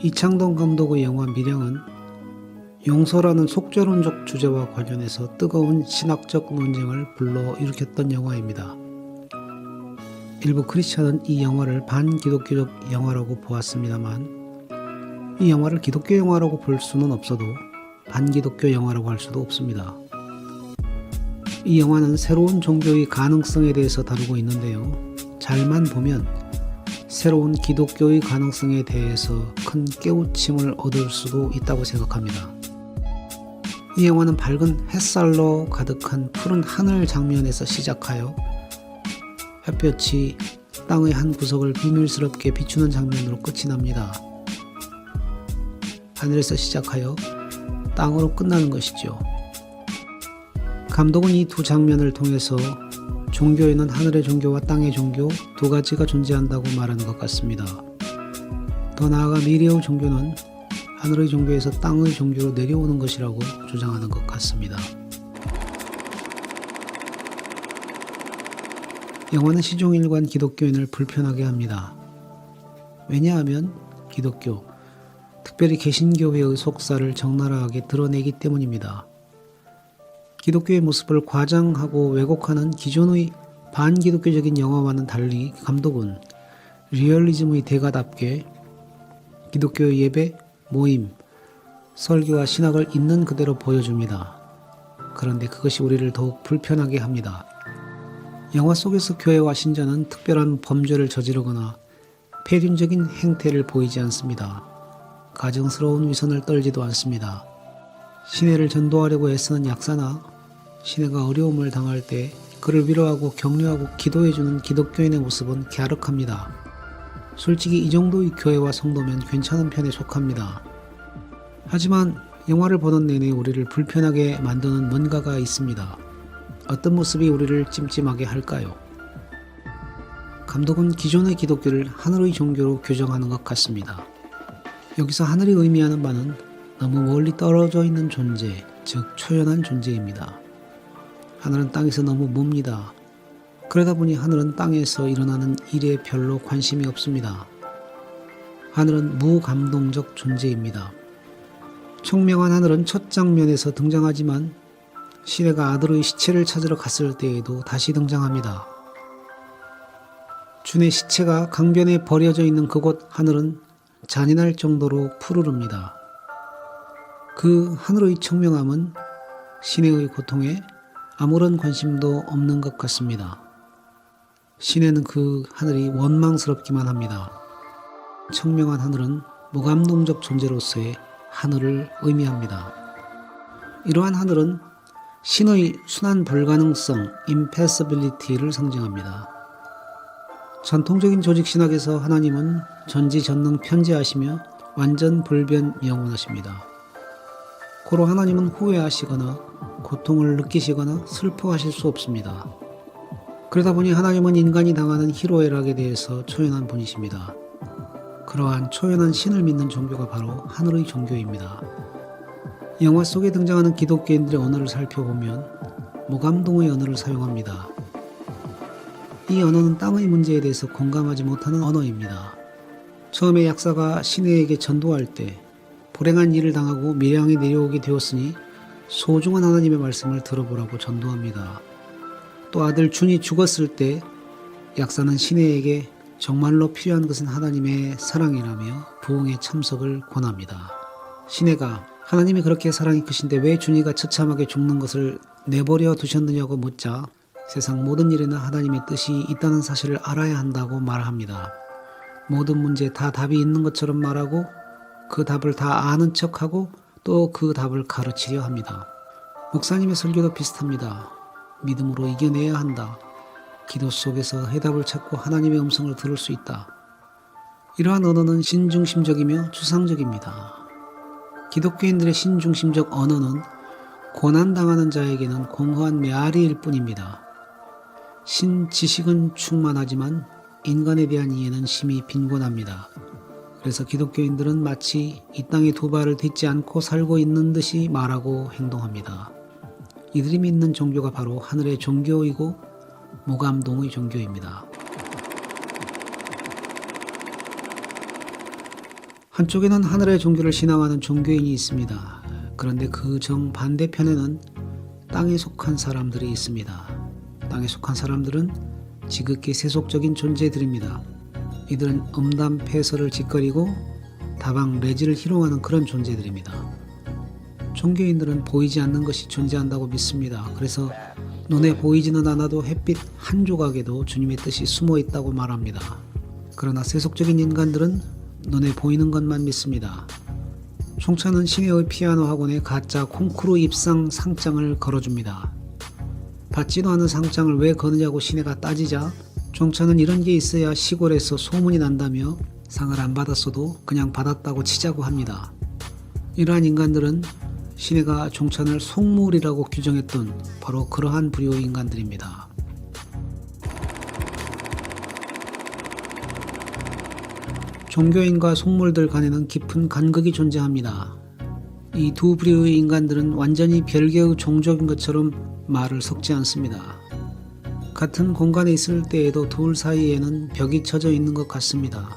이창동 감독의 영화 밀양은 용서라는 속죄론적 주제와 관련해서 뜨거운 신학적 논쟁을 불러일으켰던 영화입니다. 일부 크리스찬은 이 영화를 반기독교적 영화라고 보았습니다만 이 영화를 기독교 영화라고 볼 수는 없어도 반기독교 영화라고 할 수도 없습니다. 이 영화는 새로운 종교의 가능성에 대해서 다루고 있는데요. 잘만 보면 새로운 기독교의 가능성에 대해서 큰 깨우침을 얻을 수도 있다고 생각합니다. 이 영화는 밝은 햇살로 가득한 푸른 하늘 장면에서 시작하여 햇볕이 땅의 한 구석을 비밀스럽게 비추는 장면으로 끝이 납니다. 하늘에서 시작하여 땅으로 끝나는 것이죠. 감독은 이 두 장면을 통해서 종교에는 하늘의 종교와 땅의 종교 두 가지가 존재한다고 말하는 것 같습니다. 더 나아가 미래의 종교는 하늘의 종교에서 땅의 종교로 내려오는 것이라고 주장하는 것 같습니다. 영화는 시종일관 기독교인을 불편하게 합니다. 왜냐하면 기독교, 특별히 개신교회의 속사를 적나라하게 드러내기 때문입니다. 기독교의 모습을 과장하고 왜곡하는 기존의 반기독교적인 영화와는 달리 감독은 리얼리즘의 대가답게 기독교의 예배, 모임, 설교와 신학을 있는 그대로 보여줍니다. 그런데 그것이 우리를 더욱 불편하게 합니다. 영화 속에서 교회와 신자는 특별한 범죄를 저지르거나 폐륜적인 행태를 보이지 않습니다. 가증스러운 위선을 떨지도 않습니다. 시내를 전도하려고 애쓰는 약사나 시내가 어려움을 당할 때 그를 위로하고 격려하고 기도해주는 기독교인의 모습은 갸륵합니다. 솔직히 이 정도의 교회와 성도면 괜찮은 편에 속합니다. 하지만 영화를 보는 내내 우리를 불편하게 만드는 뭔가가 있습니다. 어떤 모습이 우리를 찜찜하게 할까요? 감독은 기존의 기독교를 하늘의 종교로 규정하는 것 같습니다. 여기서 하늘이 의미하는 바는 너무 멀리 떨어져 있는 존재, 즉 초연한 존재입니다. 하늘은 땅에서 너무 멉니다. 그러다 보니 하늘은 땅에서 일어나는 일에 별로 관심이 없습니다. 하늘은 무감동적 존재입니다. 청명한 하늘은 첫 장면에서 등장하지만 시내가 아들의 시체를 찾으러 갔을 때에도 다시 등장합니다. 준의 시체가 강변에 버려져 있는 그곳 하늘은 잔인할 정도로 푸르릅니다. 그 하늘의 청명함은 시내의 고통에 아무런 관심도 없는 것 같습니다. 시내는 그 하늘이 원망스럽기만 합니다. 청명한 하늘은 무감동적 존재로서의 하늘을 의미합니다. 이러한 하늘은 신의 순환 불가능성, impassibility를 상징합니다. 전통적인 조직 신학에서 하나님은 전지전능 편재하시며 완전 불변 영원하십니다. 고로 하나님은 후회하시거나 고통을 느끼시거나 슬퍼하실 수 없습니다. 그러다 보니 하나님은 인간이 당하는 희로애락에 대해서 초연한 분이십니다. 그러한 초연한 신을 믿는 종교가 바로 하늘의 종교입니다. 영화 속에 등장하는 기독교인들의 언어를 살펴보면 무감동의 언어를 사용합니다. 이 언어는 땅의 문제에 대해서 공감하지 못하는 언어입니다. 처음에 약사가 시내에게 전도할 때 불행한 일을 당하고 밀양에 내려오게 되었으니 소중한 하나님의 말씀을 들어보라고 전도합니다. 또 아들 준이 죽었을 때 약사는 시내에게 정말로 필요한 것은 하나님의 사랑이라며 부흥의 참석을 권합니다. 시내가 하나님이 그렇게 사랑이 크신데 왜 준이가 처참하게 죽는 것을 내버려 두셨느냐고 묻자 세상 모든 일에는 하나님의 뜻이 있다는 사실을 알아야 한다고 말합니다. 모든 문제에 다 답이 있는 것처럼 말하고 그 답을 다 아는 척하고 또 그 답을 가르치려 합니다. 목사님의 설교도 비슷합니다. 믿음으로 이겨내야 한다. 기도 속에서 해답을 찾고 하나님의 음성을 들을 수 있다. 이러한 언어는 신중심적이며 추상적입니다. 기독교인들의 신중심적 언어는 고난당하는 자에게는 공허한 메아리일 뿐입니다. 신지식은 충만하지만 인간에 대한 이해는 심히 빈곤합니다. 그래서 기독교인들은 마치 이 땅에 두 발을 딛지 않고 살고 있는 듯이 말하고 행동합니다. 이들이 믿는 종교가 바로 하늘의 종교이고 무감동의 종교입니다. 한쪽에는 하늘의 종교를 신앙하는 종교인이 있습니다. 그런데 그 정반대편에는 땅에 속한 사람들이 있습니다. 땅에 속한 사람들은 지극히 세속적인 존재들입니다. 이들은 음담 패설을 짓거리고 다방 레지를 희롱하는 그런 존재들입니다. 종교인들은 보이지 않는 것이 존재한다고 믿습니다. 그래서 눈에 보이지는 않아도 햇빛 한 조각에도 주님의 뜻이 숨어 있다고 말합니다. 그러나 세속적인 인간들은 눈에 보이는 것만 믿습니다. 총차는 시내의 피아노 학원에 가짜 콩쿠르 입상 상장을 걸어줍니다. 받지도 않은 상장을 왜 거느냐고 시내가 따지자 총차는 이런 게 있어야 시골에서 소문이 난다며 상을 안 받았어도 그냥 받았다고 치자고 합니다. 이러한 인간들은 시내가 종찬을 속물이라고 규정했던 바로 그러한 부류의 인간들입니다. 종교인과 속물들 간에는 깊은 간극이 존재합니다. 이 두 부류의 인간들은 완전히 별개의 종족인 것처럼 말을 섞지 않습니다. 같은 공간에 있을 때에도 둘 사이에는 벽이 쳐져 있는 것 같습니다.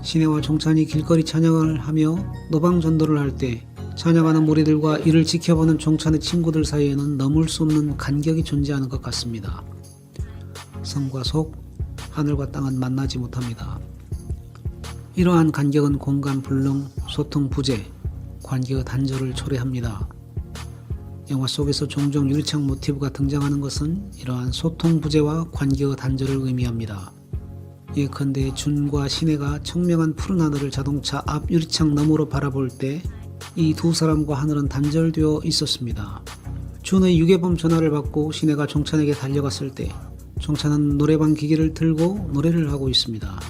시내와 종찬이 길거리 찬양을 하며 노방전도를 할 때 찬양하는 무리들과 이를 지켜보는 종찬의 친구들 사이에는 넘을 수 없는 간격이 존재하는 것 같습니다. 성과 속, 하늘과 땅은 만나지 못합니다. 이러한 간격은 공간 불능, 소통 부재, 관계의 단절을 초래합니다. 영화 속에서 종종 유리창 모티브가 등장하는 것은 이러한 소통 부재와 관계의 단절을 의미합니다. 예컨대 준과 신혜가 청명한 푸른 하늘을 자동차 앞 유리창 너머로 바라볼 때 이 두 사람과 하늘은 단절되어 있었습니다. 준의 유괴범 전화를 받고 신혜가 종찬에게 달려갔을 때 종찬은 노래방 기계를 들고 노래를 하고 있습니다.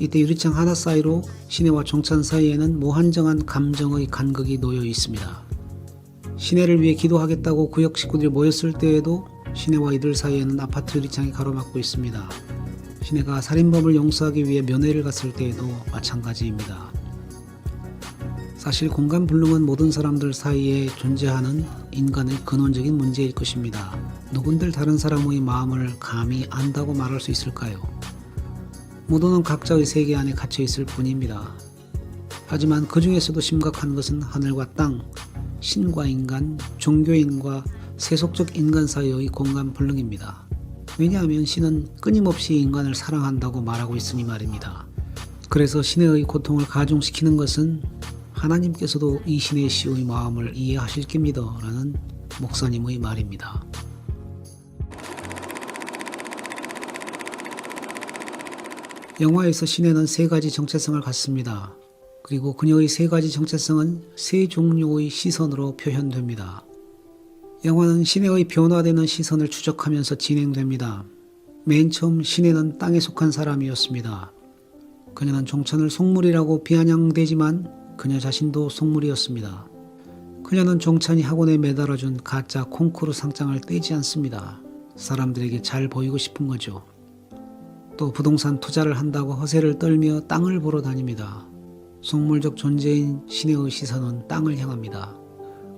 이때 유리창 하나 사이로 신혜와 종찬 사이에는 무한정한 감정의 간극이 놓여 있습니다. 신혜를 위해 기도하겠다고 구역 식구들이 모였을 때에도 신혜와 이들 사이에는 아파트 유리창이 가로막고 있습니다. 신혜가 살인범을 용서하기 위해 면회를 갔을 때에도 마찬가지입니다. 사실 공간 불능은 모든 사람들 사이에 존재하는 인간의 근원적인 문제일 것입니다. 누군들 다른 사람의 마음을 감히 안다고 말할 수 있을까요? 모두는 각자의 세계 안에 갇혀 있을 뿐입니다. 하지만 그 중에서도 심각한 것은 하늘과 땅, 신과 인간, 종교인과 세속적 인간 사이의 공간 불능입니다. 왜냐하면 신은 끊임없이 인간을 사랑한다고 말하고 있으니 말입니다. 그래서 신의 고통을 가중시키는 것은 하나님께서도 이 신의 씨의 마음을 이해하실 겁니다 라는 목사님의 말입니다. 영화에서 신혜는 세 가지 정체성을 갖습니다. 그리고 그녀의 세 가지 정체성은 세 종류의 시선으로 표현됩니다. 영화는 신혜의 변화되는 시선을 추적하면서 진행됩니다. 맨 처음 신혜는 땅에 속한 사람이었습니다. 그녀는 종찬을 속물이라고 비아냥대지만 그녀 자신도 속물이었습니다. 그녀는 종찬이 학원에 매달아준 가짜 콩쿠르 상장을 떼지 않습니다. 사람들에게 잘 보이고 싶은 거죠. 또 부동산 투자를 한다고 허세를 떨며 땅을 보러 다닙니다. 속물적 존재인 신혜의 시선은 땅을 향합니다.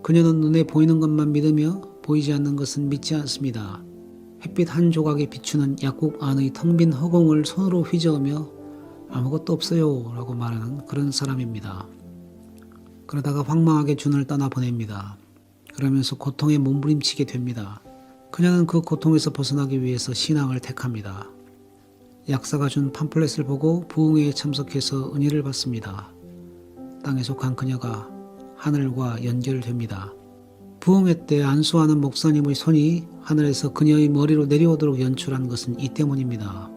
그녀는 눈에 보이는 것만 믿으며 보이지 않는 것은 믿지 않습니다. 햇빛 한 조각에 비추는 약국 안의 텅 빈 허공을 손으로 휘저으며 아무것도 없어요 라고 말하는 그런 사람입니다. 그러다가 황망하게 준을 떠나보냅니다. 그러면서 고통에 몸부림치게 됩니다. 그녀는 그 고통에서 벗어나기 위해서 신앙을 택합니다. 약사가 준 팜플렛을 보고 부흥회에 참석해서 은혜를 받습니다. 땅에 속한 그녀가 하늘과 연결됩니다. 부흥회 때 안수하는 목사님의 손이 하늘에서 그녀의 머리로 내려오도록 연출한 것은 이 때문입니다.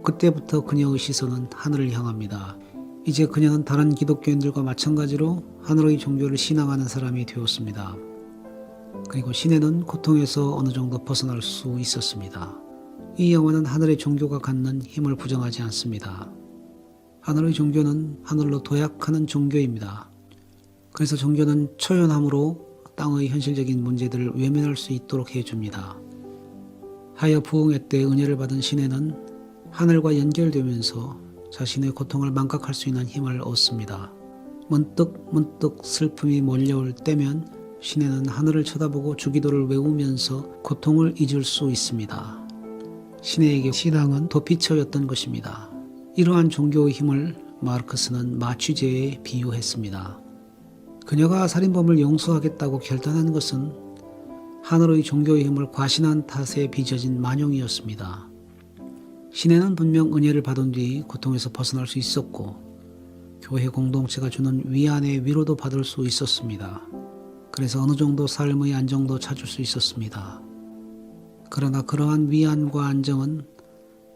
그때부터 그녀의 시선은 하늘을 향합니다. 이제 그녀는 다른 기독교인들과 마찬가지로 하늘의 종교를 신앙하는 사람이 되었습니다. 그리고 신혜는 고통에서 어느 정도 벗어날 수 있었습니다. 이 영화는 하늘의 종교가 갖는 힘을 부정하지 않습니다. 하늘의 종교는 하늘로 도약하는 종교입니다. 그래서 종교는 초연함으로 땅의 현실적인 문제들을 외면할 수 있도록 해줍니다. 하여 부흥회 때 은혜를 받은 신혜는 하늘과 연결되면서 자신의 고통을 망각할 수 있는 힘을 얻습니다. 문득 슬픔이 몰려올 때면 신혜는 하늘을 쳐다보고 주기도를 외우면서 고통을 잊을 수 있습니다. 신혜에게 신앙은 도피처였던 것입니다. 이러한 종교의 힘을 마르크스는 마취제에 비유했습니다. 그녀가 살인범을 용서하겠다고 결단한 것은 하늘의 종교의 힘을 과신한 탓에 빚어진 만용이었습니다. 시내는 분명 은혜를 받은 뒤 고통에서 벗어날 수 있었고 교회 공동체가 주는 위안의 위로도 받을 수 있었습니다. 그래서 어느 정도 삶의 안정도 찾을 수 있었습니다. 그러나 그러한 위안과 안정은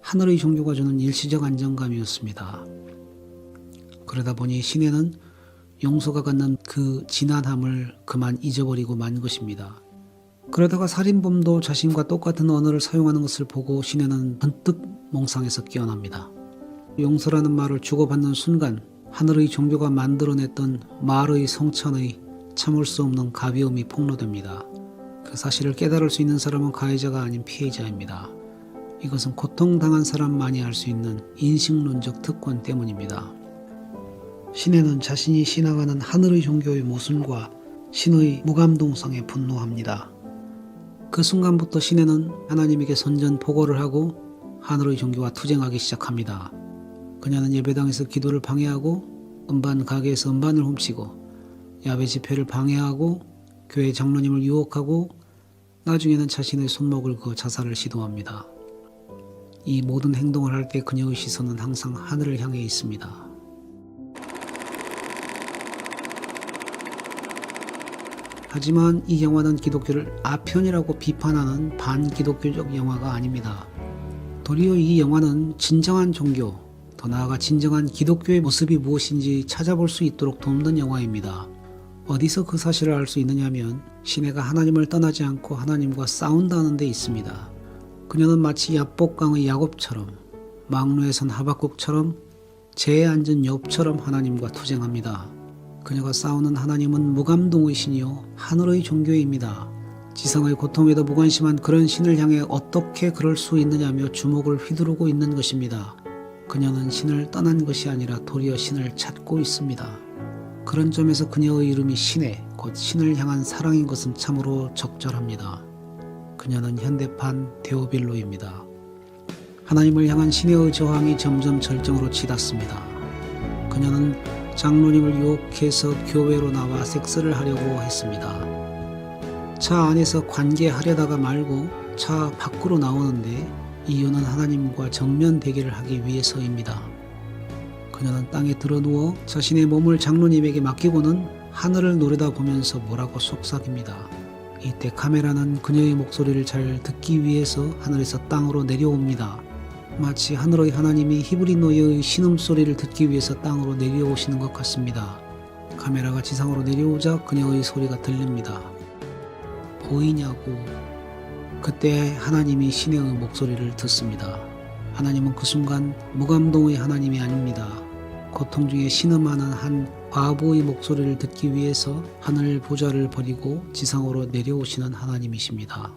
하늘의 종교가 주는 일시적 안정감이었습니다. 그러다 보니 시내는 용서가 갖는 그 진한함을 그만 잊어버리고 만 것입니다. 그러다가 살인범도 자신과 똑같은 언어를 사용하는 것을 보고 시내는 번뜩 몽상에서 깨어납니다. 용서라는 말을 주고받는 순간 하늘의 종교가 만들어냈던 말의 성찬의 참을 수 없는 가벼움이 폭로됩니다. 그 사실을 깨달을 수 있는 사람은 가해자가 아닌 피해자입니다. 이것은 고통당한 사람만이 알 수 있는 인식론적 특권 때문입니다. 시내는 자신이 신앙하는 하늘의 종교의 모순과 신의 무감동성에 분노합니다. 그 순간부터 시내는 하나님에게 선전포고를 하고 하늘의 종교와 투쟁하기 시작합니다. 그녀는 예배당에서 기도를 방해하고 음반 가게에서 음반을 훔치고 야외 집회를 방해하고 교회 장로님을 유혹하고 나중에는 자신의 손목을 그어 자살을 시도합니다. 이 모든 행동을 할 때 그녀의 시선은 항상 하늘을 향해 있습니다. 하지만 이 영화는 기독교를 아편이라고 비판하는 반기독교적 영화가 아닙니다. 도리어 이 영화는 진정한 종교, 더 나아가 진정한 기독교의 모습이 무엇인지 찾아볼 수 있도록 돕는 영화입니다. 어디서 그 사실을 알 수 있느냐면 시내가 하나님을 떠나지 않고 하나님과 싸운다는 데 있습니다. 그녀는 마치 야복강의 야곱처럼 망루에 선 하박국처럼 재에 앉은 욥처럼 하나님과 투쟁합니다. 그녀가 싸우는 하나님은 무감동의 신이요 하늘의 종교입니다. 지상의 고통에도 무관심한 그런 신을 향해 어떻게 그럴 수 있느냐며 주먹을 휘두르고 있는 것입니다. 그녀는 신을 떠난 것이 아니라 도리어 신을 찾고 있습니다. 그런 점에서 그녀의 이름이 신의 곧 신을 향한 사랑인 것은 참으로 적절합니다. 그녀는 현대판 데오빌로입니다. 하나님을 향한 신의 저항이 점점 절정으로 치닫습니다. 그녀는 장로님을 유혹해서 교회로 나와 섹스를 하려고 했습니다. 차 안에서 관계하려다가 말고 차 밖으로 나오는데 이유는 하나님과 정면 대결을 하기 위해서입니다. 그녀는 땅에 드러누워 자신의 몸을 장로님에게 맡기고는 하늘을 노려다보면서 뭐라고 속삭입니다. 이때 카메라는 그녀의 목소리를 잘 듣기 위해서 하늘에서 땅으로 내려옵니다. 마치 하늘의 하나님이 히브리노예의 신음소리를 듣기 위해서 땅으로 내려오시는 것 같습니다. 카메라가 지상으로 내려오자 그녀의 소리가 들립니다. 보이냐고. 그때 하나님이 신의 목소리를 듣습니다. 하나님은 그 순간 무감동의 하나님이 아닙니다. 고통 중에 신음하는 한 과부의 목소리를 듣기 위해서 하늘 보좌를 버리고 지상으로 내려오시는 하나님이십니다.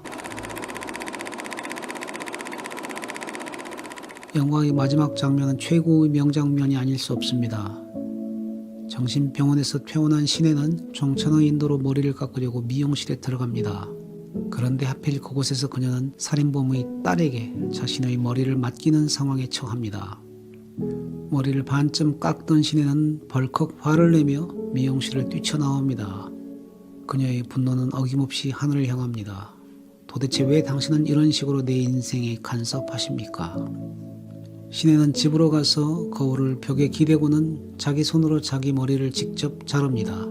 영화의 마지막 장면은 최고의 명장면이 아닐 수 없습니다. 정신병원에서 퇴원한 시내는 종천의 인도로 머리를 깎으려고 미용실에 들어갑니다. 그런데 하필 그곳에서 그녀는 살인범의 딸에게 자신의 머리를 맡기는 상황에 처합니다. 머리를 반쯤 깎던 시내는 벌컥 화를 내며 미용실을 뛰쳐나옵니다. 그녀의 분노는 어김없이 하늘을 향합니다. 도대체 왜 당신은 이런 식으로 내 인생에 간섭하십니까? 시내는 집으로 가서 거울을 벽에 기대고는 자기 손으로 자기 머리를 직접 자릅니다.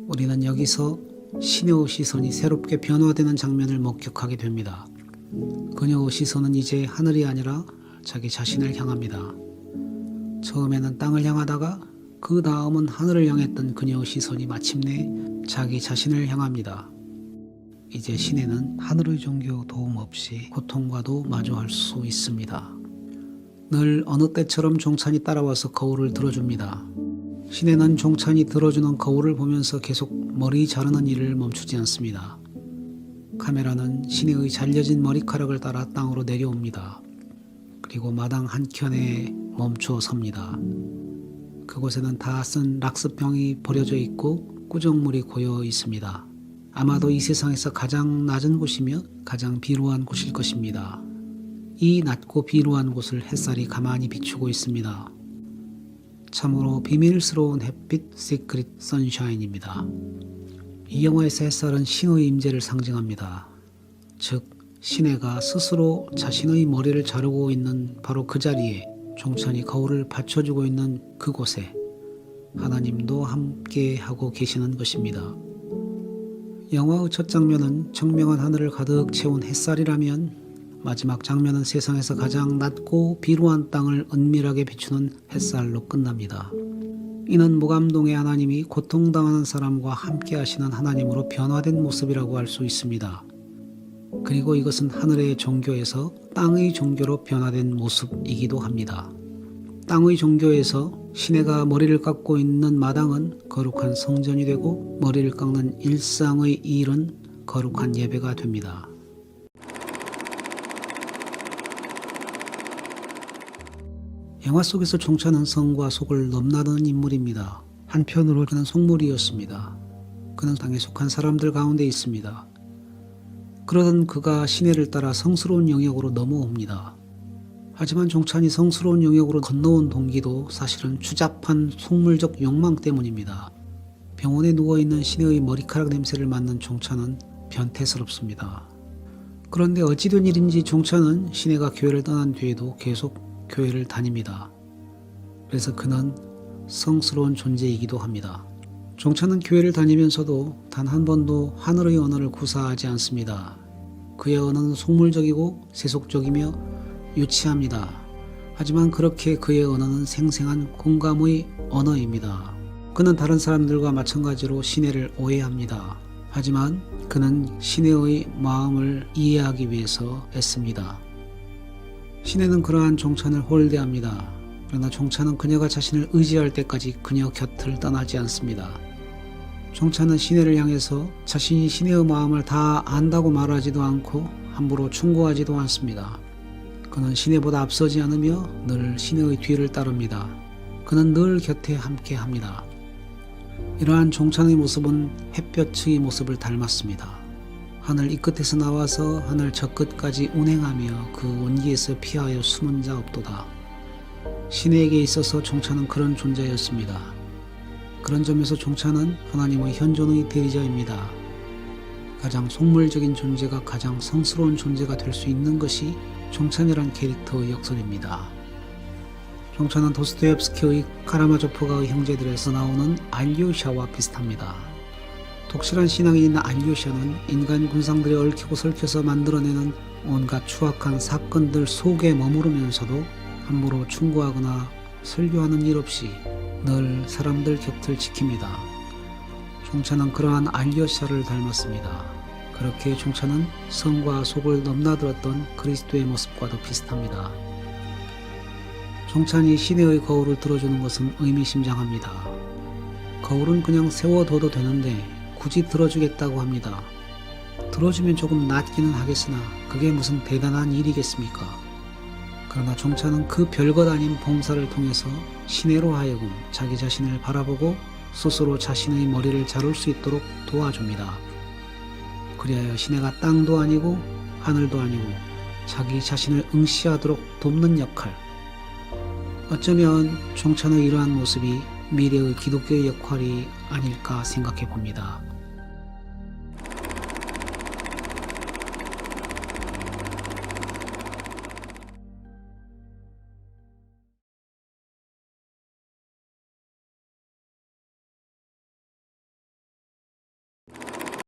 우리는 여기서 시내의 시선이 새롭게 변화되는 장면을 목격하게 됩니다. 그녀의 시선은 이제 하늘이 아니라 자기 자신을 향합니다. 처음에는 땅을 향하다가 그 다음은 하늘을 향했던 그녀의 시선이 마침내 자기 자신을 향합니다. 이제 시내는 하늘의 종교 도움 없이 고통과도 마주할 수 있습니다. 늘 어느 때처럼 종찬이 따라와서 거울을 들어줍니다. 시내는 종찬이 들어주는 거울을 보면서 계속 머리 자르는 일을 멈추지 않습니다. 카메라는 시내의 잘려진 머리카락을 따라 땅으로 내려옵니다. 그리고 마당 한켠에 멈춰 섭니다. 그곳에는 다 쓴 락스병이 버려져 있고 꾸정물이 고여 있습니다. 아마도 이 세상에서 가장 낮은 곳이며 가장 비루한 곳일 것입니다. 이 낮고 비루한 곳을 햇살이 가만히 비추고 있습니다. 참으로 비밀스러운 햇빛 시크릿 선샤인입니다. 이 영화에서 햇살은 신의 임재를 상징합니다. 즉 시내가 스스로 자신의 머리를 자르고 있는 바로 그 자리에 종찬이 거울을 받쳐주고 있는 그곳에 하나님도 함께 하고 계시는 것입니다. 영화의 첫 장면은 청명한 하늘을 가득 채운 햇살이라면 마지막 장면은 세상에서 가장 낮고 비루한 땅을 은밀하게 비추는 햇살로 끝납니다. 이는 무감동의 하나님이 고통당하는 사람과 함께 하시는 하나님으로 변화된 모습이라고 할 수 있습니다. 그리고 이것은 하늘의 종교에서 땅의 종교로 변화된 모습이기도 합니다. 땅의 종교에서 시내가 머리를 깎고 있는 마당은 거룩한 성전이 되고 머리를 깎는 일상의 일은 거룩한 예배가 됩니다. 영화 속에서 종찬은 성과 속을 넘나드는 인물입니다. 한편으로 그는 속물이었습니다. 그는 땅에 속한 사람들 가운데 있습니다. 그러던 그가 시내를 따라 성스러운 영역으로 넘어옵니다. 하지만 종찬이 성스러운 영역으로 건너온 동기도 사실은 추잡한 속물적 욕망 때문입니다. 병원에 누워있는 시내의 머리카락 냄새를 맡는 종찬은 변태스럽습니다. 그런데 어찌된 일인지 종찬은 시내가 교회를 떠난 뒤에도 계속 교회를 다닙니다. 그래서 그는 성스러운 존재이기도 합니다. 종찬은 교회를 다니면서도 단 한 번도 하늘의 언어를 구사하지 않습니다. 그의 언어는 속물적이고 세속적이며 유치합니다. 하지만 그렇게 그의 언어는 생생한 공감의 언어입니다. 그는 다른 사람들과 마찬가지로 시내를 오해합니다. 하지만 그는 시내의 마음을 이해하기 위해서 애씁니다. 시내는 그러한 종찬을 홀대합니다. 그러나 종찬은 그녀가 자신을 의지할 때까지 그녀 곁을 떠나지 않습니다. 종찬은 시내를 향해서 자신이 시내의 마음을 다 안다고 말하지도 않고 함부로 충고하지도 않습니다. 그는 시내보다 앞서지 않으며 늘 시내의 뒤를 따릅니다. 그는 늘 곁에 함께합니다. 이러한 종찬의 모습은 햇볕의 모습을 닮았습니다. 하늘 이 끝에서 나와서 하늘 저 끝까지 운행하며 그 온기에서 피하여 숨은 자 없도다. 시내에게 있어서 종찬은 그런 존재였습니다. 그런 점에서 종찬은 하나님의 현존의 대리자입니다. 가장 속물적인 존재가 가장 성스러운 존재가 될 수 있는 것이 종찬이란 캐릭터의 역설입니다. 종찬은 도스토옙스키의 카라마조프가의 형제들에서 나오는 알료샤와 비슷합니다. 독실한 신앙이 있는 알료샤는 인간 군상들이 얽히고 설켜서 만들어내는 온갖 추악한 사건들 속에 머무르면서도 함부로 충고하거나 설교하는 일 없이 늘 사람들 곁을 지킵니다. 종찬은 그러한 알료샤를 닮았습니다. 그렇게 종찬은 성과 속을 넘나들었던 그리스도의 모습과도 비슷합니다. 종찬이 시내의 거울을 들어주는 것은 의미심장합니다. 거울은 그냥 세워둬도 되는데 굳이 들어주겠다고 합니다. 들어주면 조금 낫기는 하겠으나 그게 무슨 대단한 일이겠습니까? 그러나 종찬은 그 별것 아닌 봉사를 통해서 시내로 하여금 자기 자신을 바라보고 스스로 자신의 머리를 자를 수 있도록 도와줍니다. 그리하여 시내가 땅도 아니고 하늘도 아니고 자기 자신을 응시하도록 돕는 역할. 어쩌면 종찬의 이러한 모습이 미래의 기독교의 역할이 아닐까 생각해 봅니다.